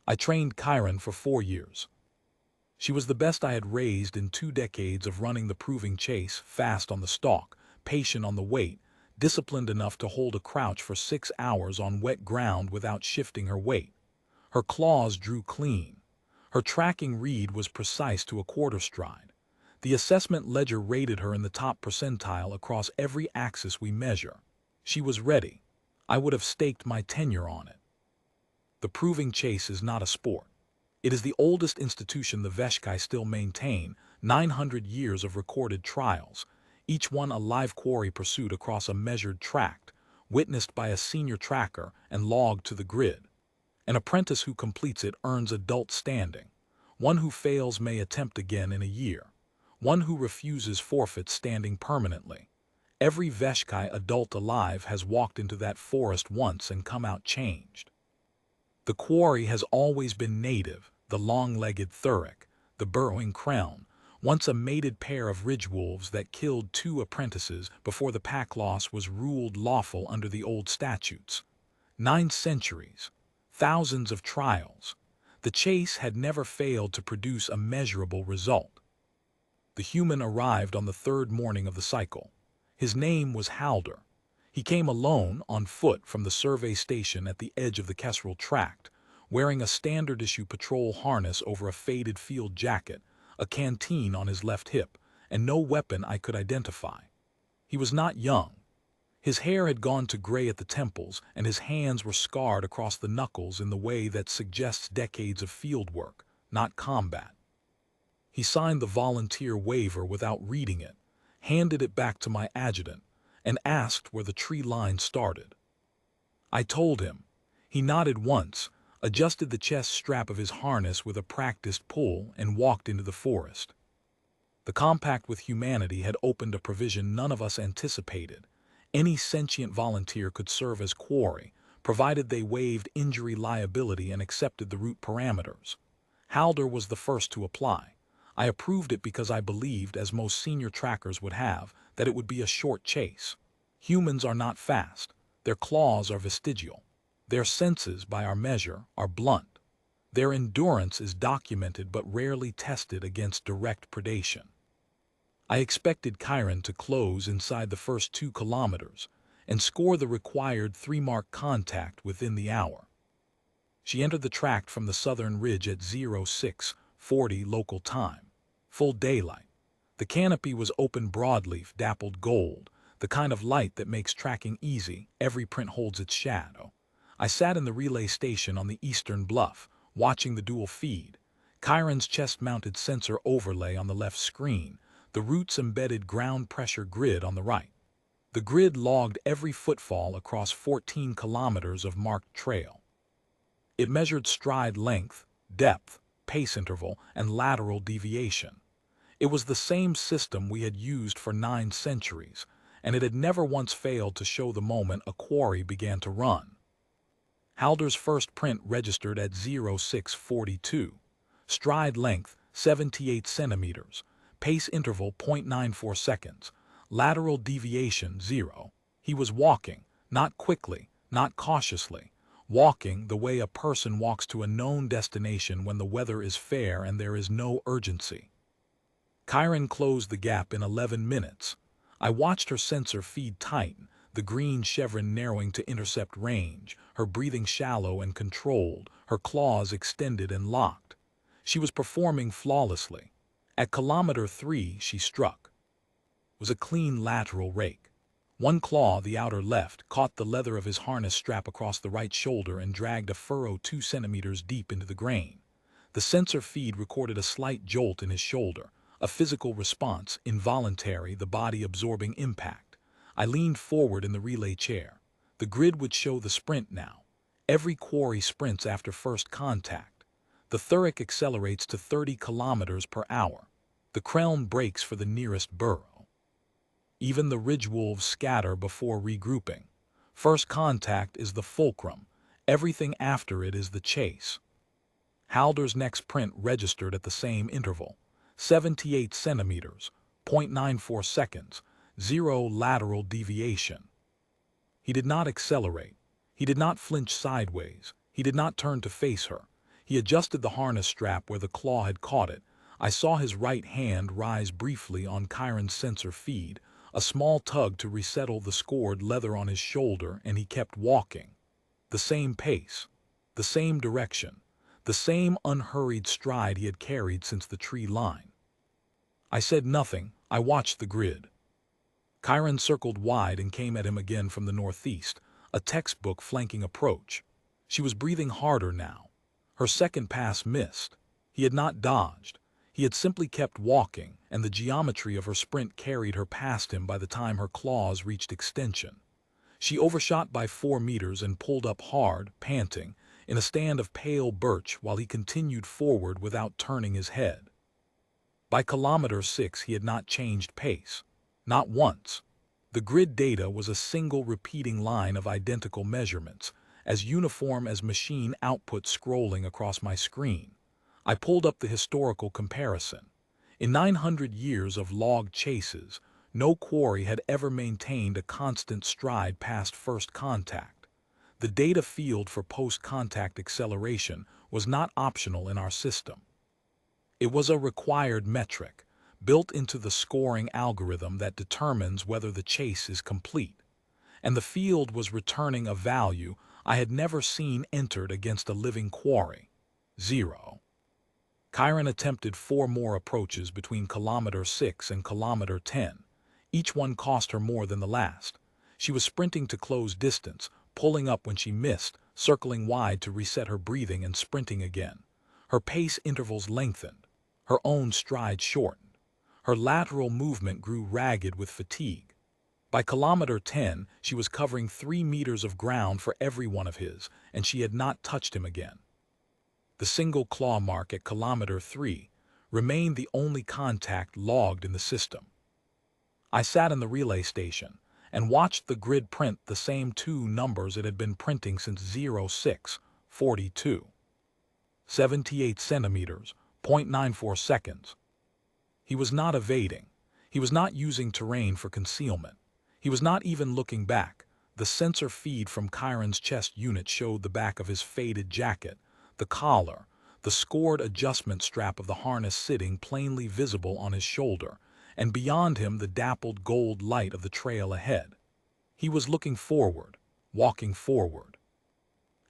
I trained Chiron for 4 years. She was the best I had raised in 2 decades of running the proving chase, fast on the stalk, patient on the weight, disciplined enough to hold a crouch for 6 hours on wet ground without shifting her weight. Her claws drew clean. Her tracking read was precise to a quarter stride. The assessment ledger rated her in the top percentile across every axis we measure. She was ready. I would have staked my tenure on it. The proving chase is not a sport. It is the oldest institution the Veshkai still maintain, 900 years of recorded trials, each one a live quarry pursuit across a measured tract, witnessed by a senior tracker and logged to the grid. An apprentice who completes it earns adult standing. One who fails may attempt again in a year. One who refuses forfeits standing permanently. Every Veshkai adult alive has walked into that forest once and come out changed. The quarry has always been native, the long-legged thuric, the burrowing crown, once a mated pair of ridge wolves that killed 2 apprentices before the pack loss was ruled lawful under the old statutes. 9 centuries, thousands of trials. The chase had never failed to produce a measurable result. The human arrived on the 3rd morning of the cycle. His name was Halder. He came alone, on foot, from the survey station at the edge of the Kesril tract, wearing a standard-issue patrol harness over a faded field jacket, a canteen on his left hip, and no weapon I could identify. He was not young. His hair had gone to gray at the temples, and his hands were scarred across the knuckles in the way that suggests decades of field work, not combat. He signed the volunteer waiver without reading it, handed it back to my adjutant, and asked where the tree line started. I told him. He nodded once, adjusted the chest strap of his harness with a practiced pull, and walked into the forest. The compact with humanity had opened a provision none of us anticipated. Any sentient volunteer could serve as quarry, provided they waived injury liability and accepted the route parameters. Halder was the first to apply. I approved it because I believed, as most senior trackers would have, that it would be a short chase. Humans are not fast. Their claws are vestigial. Their senses, by our measure, are blunt. Their endurance is documented but rarely tested against direct predation. I expected Chiron to close inside the first 2 kilometers and score the required 3-mark contact within the hour. She entered the tract from the southern ridge at 06:40 local time. Full daylight. The canopy was open broadleaf, dappled gold, the kind of light that makes tracking easy. Every print holds its shadow. I sat in the relay station on the eastern bluff, watching the dual feed. Chiron's chest-mounted sensor overlay on the left screen, the route's embedded ground pressure grid on the right. The grid logged every footfall across 14 kilometers of marked trail. It measured stride length, depth, pace interval, and lateral deviation. It was the same system we had used for 9 centuries, and it had never once failed to show the moment a quarry began to run. Halder's first print registered at 06:42. Stride length, 78 centimeters. Pace interval, 0.94 seconds. Lateral deviation, 0. He was walking, not quickly, not cautiously. Walking the way a person walks to a known destination when the weather is fair and there is no urgency. Chiron closed the gap in 11 minutes. I watched her sensor feed tighten, the green chevron narrowing to intercept range, her breathing shallow and controlled, her claws extended and locked. She was performing flawlessly. At kilometer 3, she struck. It was a clean lateral rake. One claw, the outer left, caught the leather of his harness strap across the right shoulder and dragged a furrow 2 centimeters deep into the grain. The sensor feed recorded a slight jolt in his shoulder, a physical response, involuntary, the body absorbing impact. I leaned forward in the relay chair. The grid would show the sprint now. Every quarry sprints after first contact. The thuric accelerates to 30 kilometers per hour. The krelm brakes for the nearest burrow. Even the ridge wolves scatter before regrouping. First contact is the fulcrum. Everything after it is the chase. Halder's next print registered at the same interval. 78 centimeters, 0.94 seconds, 0 lateral deviation. He did not accelerate. He did not flinch sideways. He did not turn to face her. He adjusted the harness strap where the claw had caught it. I saw his right hand rise briefly on Chiron's sensor feed, a small tug to resettle the scored leather on his shoulder, and he kept walking. The same pace, the same direction, the same unhurried stride he had carried since the tree line. I said nothing. I watched the grid. Chiron circled wide and came at him again from the northeast, a textbook flanking approach. She was breathing harder now. Her second pass missed. He had not dodged. He had simply kept walking, and the geometry of her sprint carried her past him by the time her claws reached extension. She overshot by 4 meters and pulled up hard, panting, in a stand of pale birch while he continued forward without turning his head. By kilometer 6 he had not changed pace. Not once. The grid data was a single repeating line of identical measurements, as uniform as machine output scrolling across my screen. I pulled up the historical comparison. In 900 years of log chases, no quarry had ever maintained a constant stride past first contact. The data field for post-contact acceleration was not optional in our system. It was a required metric, built into the scoring algorithm that determines whether the chase is complete. And the field was returning a value I had never seen entered against a living quarry: 0. Chiron attempted 4 more approaches between kilometer 6 and kilometer 10. Each one cost her more than the last. She was sprinting to close distance, pulling up when she missed, circling wide to reset her breathing and sprinting again. Her pace intervals lengthened. Her own stride shortened. Her lateral movement grew ragged with fatigue. By kilometer 10, she was covering 3 meters of ground for every one of his, and she had not touched him again. The single claw mark at kilometer 3 remained the only contact logged in the system. I sat in the relay station and watched the grid print the same 2 numbers it had been printing since 0642. 78 centimeters, 0.94 seconds. He was not evading. He was not using terrain for concealment. He was not even looking back. The sensor feed from Chiron's chest unit showed the back of his faded jacket, the collar, the scored adjustment strap of the harness sitting plainly visible on his shoulder, and beyond him the dappled gold light of the trail ahead. He was looking forward, walking forward.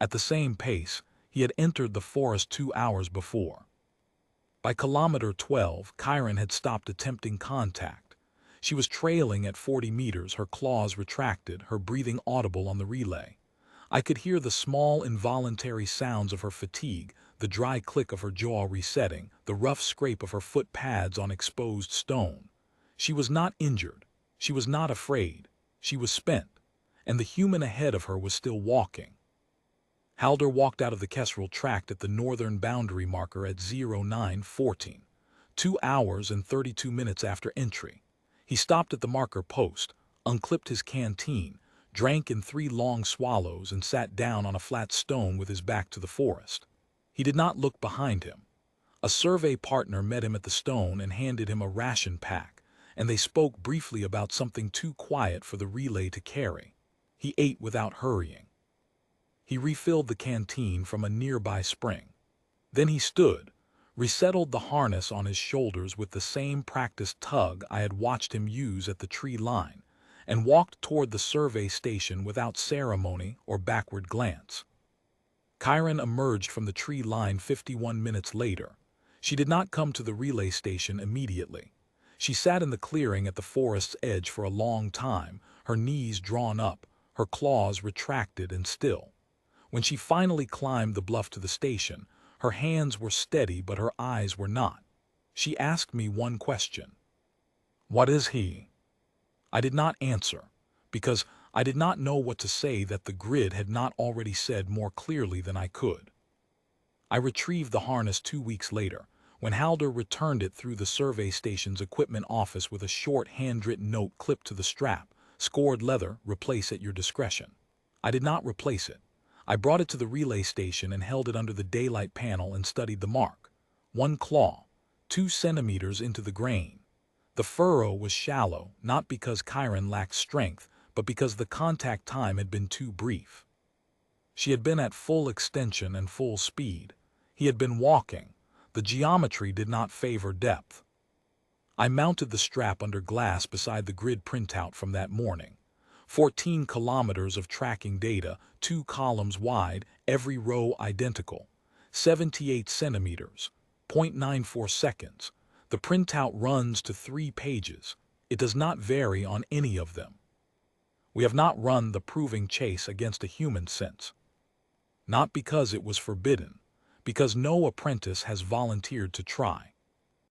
At the same pace, he had entered the forest 2 hours before. By kilometer 12, Chiron had stopped attempting contact. She was trailing at 40 meters, her claws retracted, her breathing audible on the relay. I could hear the small involuntary sounds of her fatigue, the dry click of her jaw resetting, the rough scrape of her foot pads on exposed stone. She was not injured. She was not afraid. She was spent. And the human ahead of her was still walking. Halder walked out of the Kestrel tract at the northern boundary marker at 0914, 2 hours and 32 minutes after entry. He stopped at the marker post, unclipped his canteen, drank in 3 long swallows, and sat down on a flat stone with his back to the forest. He did not look behind him. A survey partner met him at the stone and handed him a ration pack, and they spoke briefly about something too quiet for the relay to carry. He ate without hurrying. He refilled the canteen from a nearby spring. Then he stood, resettled the harness on his shoulders with the same practiced tug I had watched him use at the tree line, and walked toward the survey station without ceremony or backward glance. Chiron emerged from the tree line 51 minutes later. She did not come to the relay station immediately. She sat in the clearing at the forest's edge for a long time, her knees drawn up, her claws retracted and still. When she finally climbed the bluff to the station, her hands were steady but her eyes were not. She asked me one question. "What is he?" I did not answer, because I did not know what to say that the grid had not already said more clearly than I could. I retrieved the harness 2 weeks later, when Halder returned it through the survey station's equipment office with a short handwritten note clipped to the strap: "Scored leather, replace at your discretion." I did not replace it. I brought it to the relay station and held it under the daylight panel and studied the mark. 1 claw, 2 centimeters into the grain. The furrow was shallow, not because Chiron lacked strength, but because the contact time had been too brief. She had been at full extension and full speed. He had been walking. The geometry did not favor depth. I mounted the strap under glass beside the grid printout from that morning. 14 kilometers of tracking data, 2 columns wide, every row identical. 78 centimeters, 0.94 seconds. The printout runs to 3 pages. It does not vary on any of them. We have not run the proving chase against a human since. Not because it was forbidden, because no apprentice has volunteered to try.